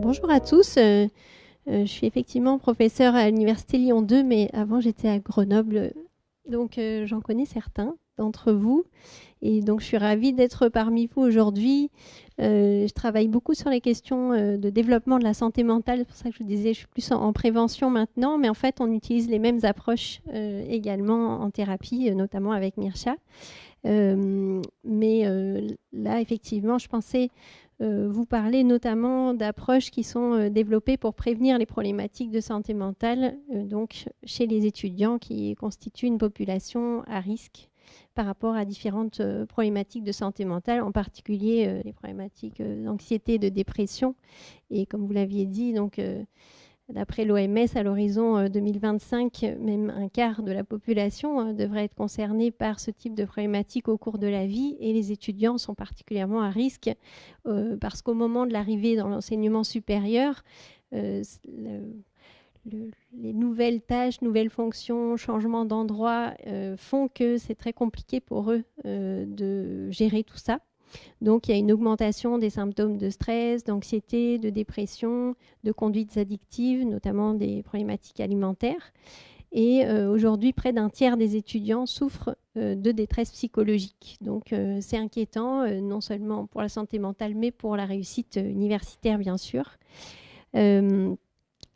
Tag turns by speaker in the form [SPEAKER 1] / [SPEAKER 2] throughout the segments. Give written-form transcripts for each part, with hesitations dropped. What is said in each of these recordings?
[SPEAKER 1] Bonjour à tous. Je suis effectivement professeure à l'Université Lyon 2, mais avant j'étais à Grenoble. Donc j'en connais certains d'entre vous. Et donc je suis ravie d'être parmi vous aujourd'hui. Je travaille beaucoup sur les questions de développement de la santé mentale. C'est pour ça que je vous disais, je suis plus en prévention maintenant. Mais en fait, on utilise les mêmes approches également en thérapie, notamment avec Mirsha. Là, effectivement, je pensais vous parler notamment d'approches qui sont développées pour prévenir les problématiques de santé mentale, donc chez les étudiants qui constituent une population à risque par rapport à différentes problématiques de santé mentale, en particulier les problématiques d'anxiété et de dépression. Et comme vous l'aviez dit, donc d'après l'OMS, à l'horizon 2025, même un quart de la population devrait être concernée par ce type de problématique au cours de la vie. Et les étudiants sont particulièrement à risque parce qu'au moment de l'arrivée dans l'enseignement supérieur, les nouvelles tâches, nouvelles fonctions, changements d'endroit font que c'est très compliqué pour eux de gérer tout ça. Donc, il y a une augmentation des symptômes de stress, d'anxiété, de dépression, de conduites addictives, notamment des problématiques alimentaires. Et aujourd'hui, près d'un tiers des étudiants souffrent de détresse psychologique. Donc, c'est inquiétant, non seulement pour la santé mentale, mais pour la réussite universitaire, bien sûr.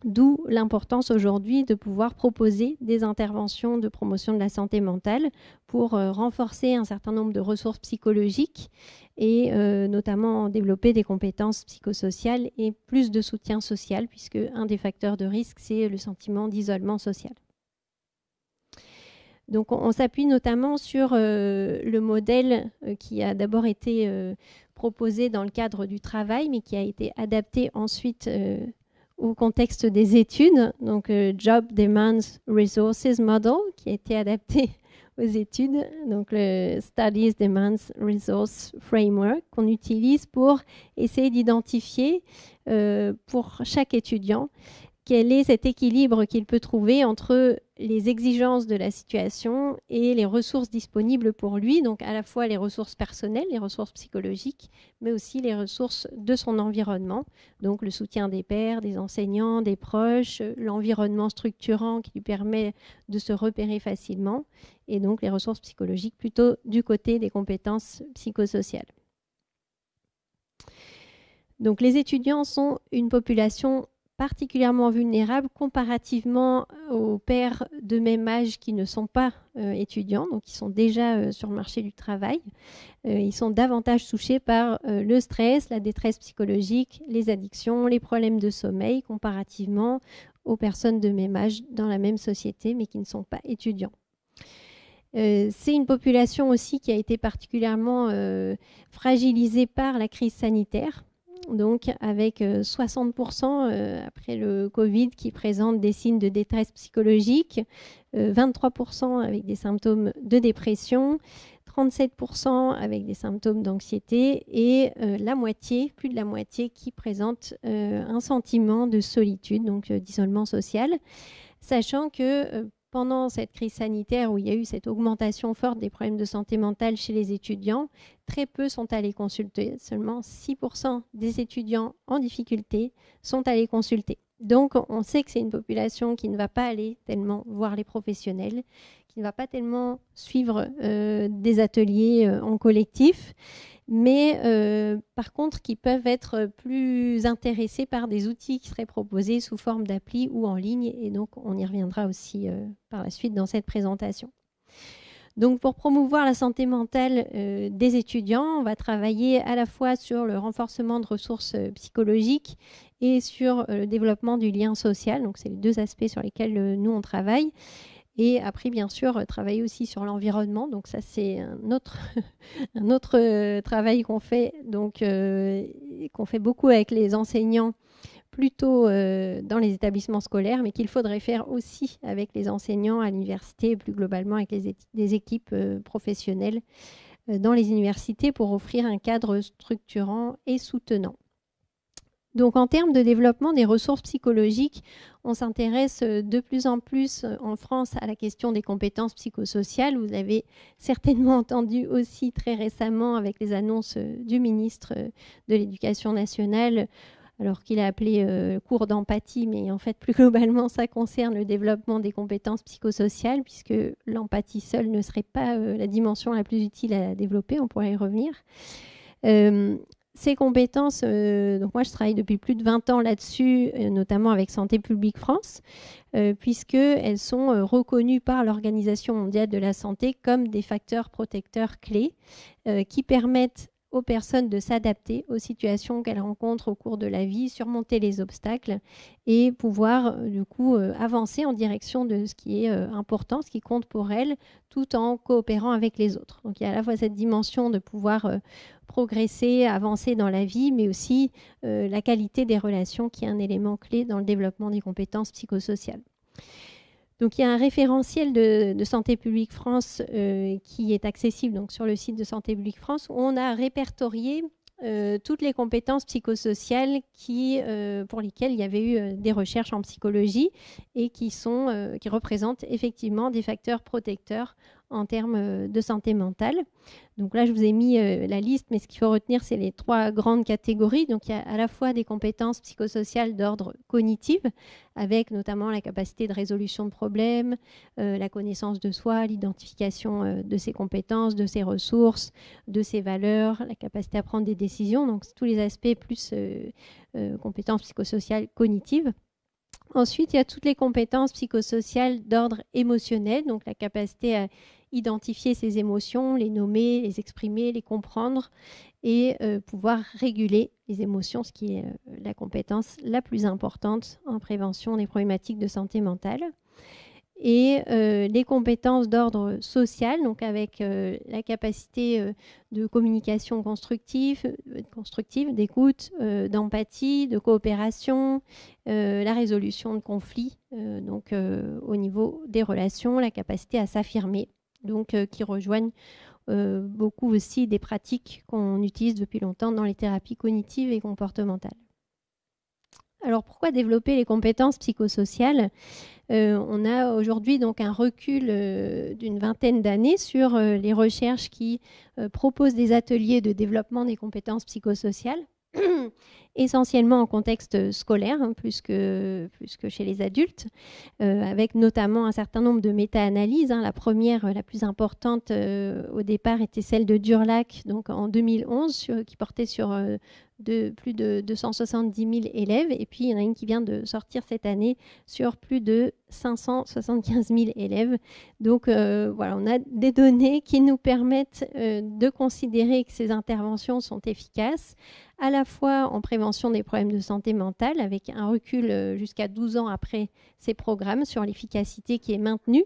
[SPEAKER 1] D'où l'importance aujourd'hui de pouvoir proposer des interventions de promotion de la santé mentale pour renforcer un certain nombre de ressources psychologiques et notamment développer des compétences psychosociales et plus de soutien social, puisque un des facteurs de risque, c'est le sentiment d'isolement social. Donc on s'appuie notamment sur le modèle qui a d'abord été proposé dans le cadre du travail, mais qui a été adapté ensuite au contexte des études, donc Job Demands Resources Model, qui a été adapté aux études, donc le Studies Demands Resource Framework, qu'on utilise pour essayer d'identifier pour chaque étudiant quel est cet équilibre qu'il peut trouver entre les exigences de la situation et les ressources disponibles pour lui, donc à la fois les ressources personnelles, les ressources psychologiques, mais aussi les ressources de son environnement, donc le soutien des pairs, des enseignants, des proches, l'environnement structurant qui lui permet de se repérer facilement, et donc les ressources psychologiques plutôt du côté des compétences psychosociales. Donc les étudiants sont une population particulièrement vulnérables comparativement aux pairs de même âge qui ne sont pas étudiants, donc qui sont déjà sur le marché du travail. Ils sont davantage touchés par le stress, la détresse psychologique, les addictions, les problèmes de sommeil comparativement aux personnes de même âge dans la même société mais qui ne sont pas étudiants. C'est une population aussi qui a été particulièrement fragilisée par la crise sanitaire. Donc avec 60% après le Covid qui présentent des signes de détresse psychologique, 23% avec des symptômes de dépression, 37% avec des symptômes d'anxiété et la moitié, plus de la moitié qui présentent un sentiment de solitude, donc d'isolement social, sachant que pendant cette crise sanitaire où il y a eu cette augmentation forte des problèmes de santé mentale chez les étudiants, très peu sont allés consulter. Seulement 6% des étudiants en difficulté sont allés consulter. Donc, on sait que c'est une population qui ne va pas aller tellement voir les professionnels, qui ne va pas tellement suivre des ateliers en collectif, mais par contre qui peuvent être plus intéressés par des outils qui seraient proposés sous forme d'appli ou en ligne, et donc on y reviendra aussi par la suite dans cette présentation. Donc pour promouvoir la santé mentale des étudiants, on va travailler à la fois sur le renforcement de ressources psychologiques et sur le développement du lien social, donc c'est les deux aspects sur lesquels nous on travaille. Et après, bien sûr, travailler aussi sur l'environnement. Donc ça, c'est un autre travail qu'on fait, donc, qu'on fait beaucoup avec les enseignants, plutôt dans les établissements scolaires, mais qu'il faudrait faire aussi avec les enseignants à l'université et plus globalement avec les équipes professionnelles dans les universités pour offrir un cadre structurant et soutenant. Donc en termes de développement des ressources psychologiques, on s'intéresse de plus en plus en France à la question des compétences psychosociales. Vous avez certainement entendu aussi très récemment avec les annonces du ministre de l'Éducation nationale alors qu'il a appelé cours d'empathie, mais en fait, plus globalement, ça concerne le développement des compétences psychosociales, puisque l'empathie seule ne serait pas la dimension la plus utile à développer, on pourrait y revenir. Ces compétences, donc moi je travaille depuis plus de 20 ans là-dessus, notamment avec Santé publique France, puisqu'elles sont reconnues par l'Organisation mondiale de la santé comme des facteurs protecteurs clés qui permettent aux personnes de s'adapter aux situations qu'elles rencontrent au cours de la vie, surmonter les obstacles et pouvoir du coup avancer en direction de ce qui est important, ce qui compte pour elles, tout en coopérant avec les autres. Donc il y a à la fois cette dimension de pouvoir progresser, avancer dans la vie, mais aussi la qualité des relations qui est un élément clé dans le développement des compétences psychosociales. Donc, il y a un référentiel de Santé publique France qui est accessible donc, sur le site de Santé publique France où on a répertorié toutes les compétences psychosociales pour lesquelles il y avait eu des recherches en psychologie et qui représentent effectivement des facteurs protecteurs en termes de santé mentale. Donc là, je vous ai mis la liste, mais ce qu'il faut retenir, c'est les 3 grandes catégories. Donc il y a à la fois des compétences psychosociales d'ordre cognitif, avec notamment la capacité de résolution de problèmes, la connaissance de soi, l'identification de ses compétences, de ses ressources, de ses valeurs, la capacité à prendre des décisions. Donc tous les aspects plus compétences psychosociales cognitives. Ensuite, il y a toutes les compétences psychosociales d'ordre émotionnel, donc la capacité à identifier ses émotions, les nommer, les exprimer, les comprendre et pouvoir réguler les émotions, ce qui est la compétence la plus importante en prévention des problématiques de santé mentale. Et les compétences d'ordre social, donc avec la capacité de communication constructive, d'écoute, d'empathie, de coopération, la résolution de conflits, donc au niveau des relations, la capacité à s'affirmer, donc qui rejoignent beaucoup aussi des pratiques qu'on utilise depuis longtemps dans les thérapies cognitives et comportementales. Alors pourquoi développer les compétences psychosociales ? On a aujourd'hui donc un recul d'une vingtaine d'années sur les recherches qui proposent des ateliers de développement des compétences psychosociales, essentiellement en contexte scolaire, hein, plus que chez les adultes, avec notamment un certain nombre de méta-analyses. Hein. La première, la plus importante au départ, était celle de Durlac, donc en 2011, qui portait sur plus de 270 000 élèves. Et puis, il y en a une qui vient de sortir cette année sur plus de 575 000 élèves. Donc, voilà, on a des données qui nous permettent de considérer que ces interventions sont efficaces, à la fois en prévention des problèmes de santé mentale, avec un recul jusqu'à 12 ans après ces programmes sur l'efficacité qui est maintenue,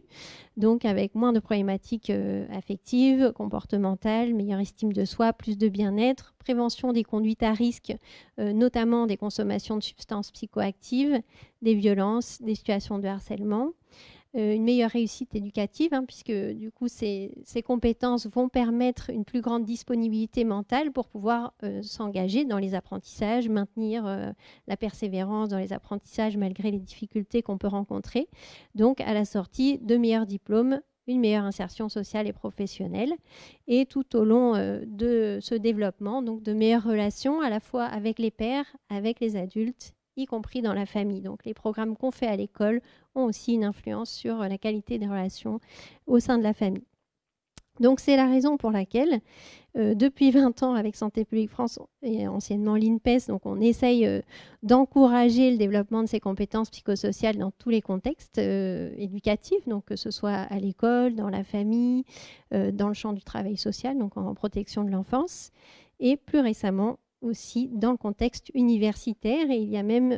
[SPEAKER 1] donc avec moins de problématiques affectives, comportementales, meilleure estime de soi, plus de bien-être, prévention des conduites à risque, notamment des consommations de substances psychoactives, des violences, des situations de harcèlement. Une meilleure réussite éducative, hein, puisque du coup ces compétences vont permettre une plus grande disponibilité mentale pour pouvoir s'engager dans les apprentissages, maintenir la persévérance dans les apprentissages malgré les difficultés qu'on peut rencontrer. Donc à la sortie, de meilleurs diplômes, une meilleure insertion sociale et professionnelle, et tout au long de ce développement, donc de meilleures relations à la fois avec les pairs, avec les adultes, y compris dans la famille. Donc les programmes qu'on fait à l'école ont aussi une influence sur la qualité des relations au sein de la famille. Donc c'est la raison pour laquelle, depuis 20 ans avec Santé publique France et anciennement l'INPES, donc on essaye d'encourager le développement de ces compétences psychosociales dans tous les contextes éducatifs, donc que ce soit à l'école, dans la famille, dans le champ du travail social, donc en protection de l'enfance, et plus récemment aussi dans le contexte universitaire. Et il y a même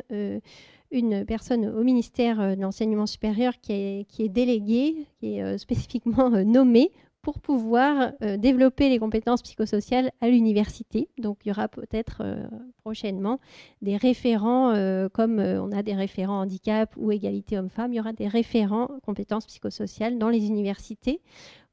[SPEAKER 1] une personne au ministère de l'Enseignement supérieur qui est déléguée, qui est spécifiquement nommée pour pouvoir développer les compétences psychosociales à l'université. Donc il y aura peut-être prochainement des référents, comme on a des référents handicap ou égalité homme-femme, il y aura des référents compétences psychosociales dans les universités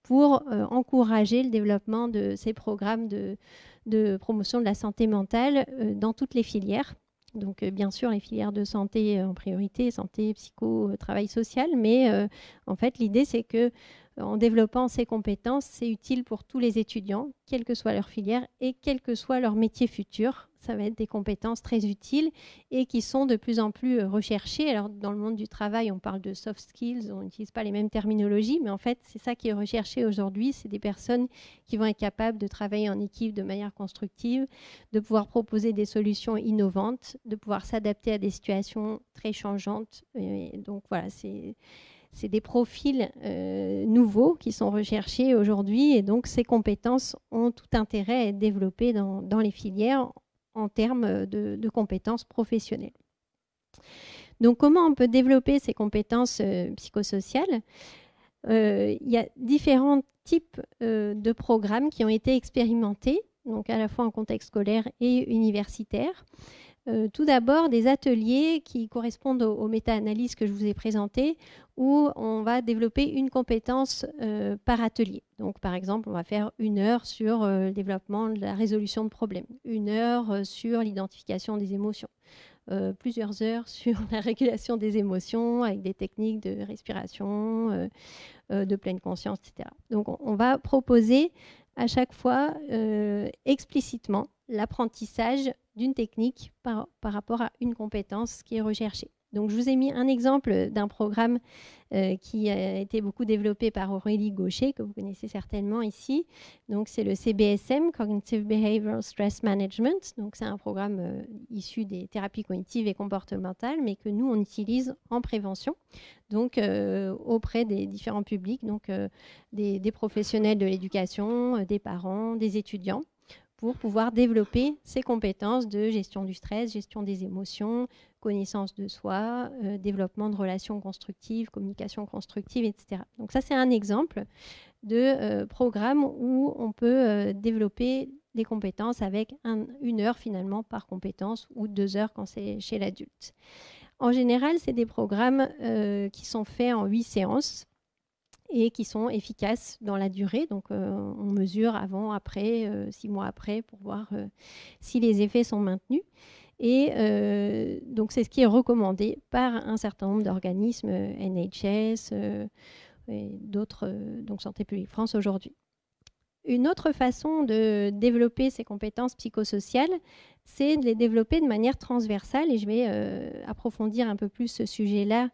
[SPEAKER 1] pour encourager le développement de ces programmes de promotion de la santé mentale dans toutes les filières. Donc bien sûr les filières de santé en priorité, santé, psycho, travail social, mais en fait l'idée c'est que en développant ces compétences, c'est utile pour tous les étudiants, quelle que soit leur filière et quel que soit leur métier futur. ça va être des compétences très utiles et qui sont de plus en plus recherchées. Alors, dans le monde du travail, on parle de soft skills, on n'utilise pas les mêmes terminologies, mais en fait, c'est ça qui est recherché aujourd'hui. C'est des personnes qui vont être capables de travailler en équipe de manière constructive, de pouvoir proposer des solutions innovantes, de pouvoir s'adapter à des situations très changeantes. Et donc, voilà, c'est des profils nouveaux qui sont recherchés aujourd'hui et donc ces compétences ont tout intérêt à être développées dans les filières en termes de compétences professionnelles. Donc comment on peut développer ces compétences psychosociales ? Il y a différents types de programmes qui ont été expérimentés, donc à la fois en contexte scolaire et universitaire. Tout d'abord, des ateliers qui correspondent aux méta-analyses que je vous ai présentées, où on va développer une compétence par atelier. Donc, par exemple, on va faire 1 heure sur le développement de la résolution de problèmes, 1 heure sur l'identification des émotions, plusieurs heures sur la régulation des émotions avec des techniques de respiration, de pleine conscience, etc. Donc, on va proposer à chaque fois explicitement l'apprentissage d'une technique par rapport à une compétence qui est recherchée. Donc, je vous ai mis un exemple d'un programme qui a été beaucoup développé par Aurélie Gaucher, que vous connaissez certainement ici. Donc, c'est le CBSM, Cognitive Behavioral Stress Management. Donc, c'est un programme issu des thérapies cognitives et comportementales, mais que nous, on utilise en prévention, donc auprès des différents publics, donc des professionnels de l'éducation, des parents, des étudiants, pour pouvoir développer ces compétences de gestion du stress, gestion des émotions, connaissance de soi, développement de relations constructives, communication constructive, etc. Donc ça, c'est un exemple de programme où on peut développer des compétences avec 1 heure finalement par compétence ou 2 heures quand c'est chez l'adulte. En général, c'est des programmes qui sont faits en 8 séances et qui sont efficaces dans la durée. Donc, on mesure avant, après, 6 mois après, pour voir si les effets sont maintenus. Et donc, c'est ce qui est recommandé par un certain nombre d'organismes, NHS et d'autres, donc Santé publique France aujourd'hui. Une autre façon de développer ces compétences psychosociales, c'est de les développer de manière transversale. Et je vais approfondir un peu plus ce sujet-là,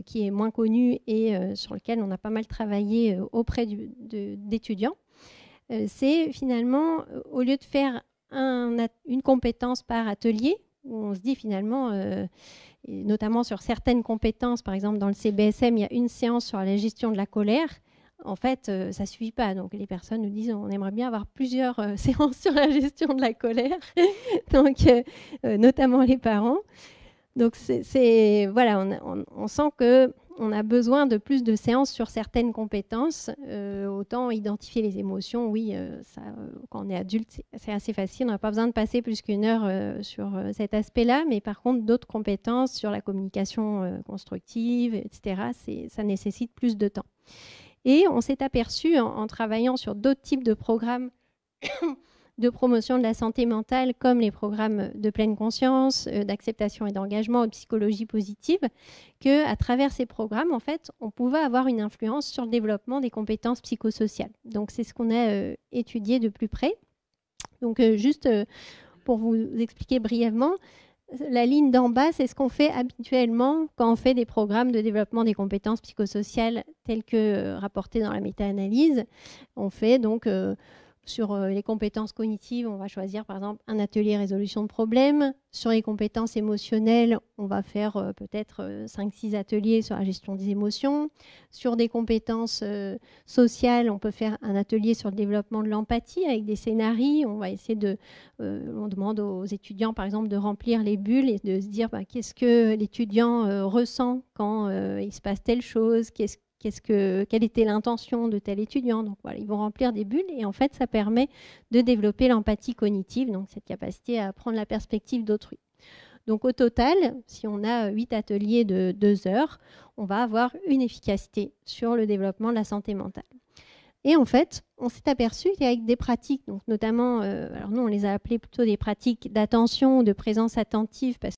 [SPEAKER 1] qui est moins connu et sur lequel on a pas mal travaillé auprès d'étudiants. C'est finalement, au lieu de faire une compétence par atelier, où on se dit finalement, et notamment sur certaines compétences, par exemple dans le CBSM, il y a une séance sur la gestion de la colère. En fait, ça ne suffit pas. Donc, les personnes nous disent on aimerait bien avoir plusieurs séances sur la gestion de la colère, donc, notamment les parents. Donc, voilà, on sent qu'on a besoin de plus de séances sur certaines compétences. Autant identifier les émotions, oui, quand on est adulte, c'est assez facile. On n'a pas besoin de passer plus qu'1 heure sur cet aspect-là. Mais par contre, d'autres compétences sur la communication constructive, etc., ça nécessite plus de temps. Et on s'est aperçu, en travaillant sur d'autres types de programmes de promotion de la santé mentale, comme les programmes de pleine conscience, d'acceptation et d'engagement, de psychologie positive, qu'à travers ces programmes, en fait, on pouvait avoir une influence sur le développement des compétences psychosociales. Donc, c'est ce qu'on a étudié de plus près. Donc, juste pour vous expliquer brièvement, la ligne d'en bas, c'est ce qu'on fait habituellement quand on fait des programmes de développement des compétences psychosociales tels que rapportés dans la méta-analyse. On fait donc sur les compétences cognitives, on va choisir par exemple un atelier résolution de problèmes. Sur les compétences émotionnelles, on va faire peut-être 5-6 ateliers sur la gestion des émotions. Sur des compétences sociales, on peut faire un atelier sur le développement de l'empathie avec des scénarios. On va essayer on demande aux étudiants par exemple de remplir les bulles et de se dire qu'est-ce que l'étudiant ressent quand il se passe telle chose, quelle était l'intention de tel étudiant. Donc voilà, ils vont remplir des bulles et en fait, ça permet de développer l'empathie cognitive, donc cette capacité à prendre la perspective d'autrui. Donc au total, si on a 8 ateliers de 2 heures, on va avoir une efficacité sur le développement de la santé mentale. Et en fait, on s'est aperçu qu'avec des pratiques, donc notamment, alors nous on les a appelées plutôt des pratiques d'attention ou de présence attentive, parce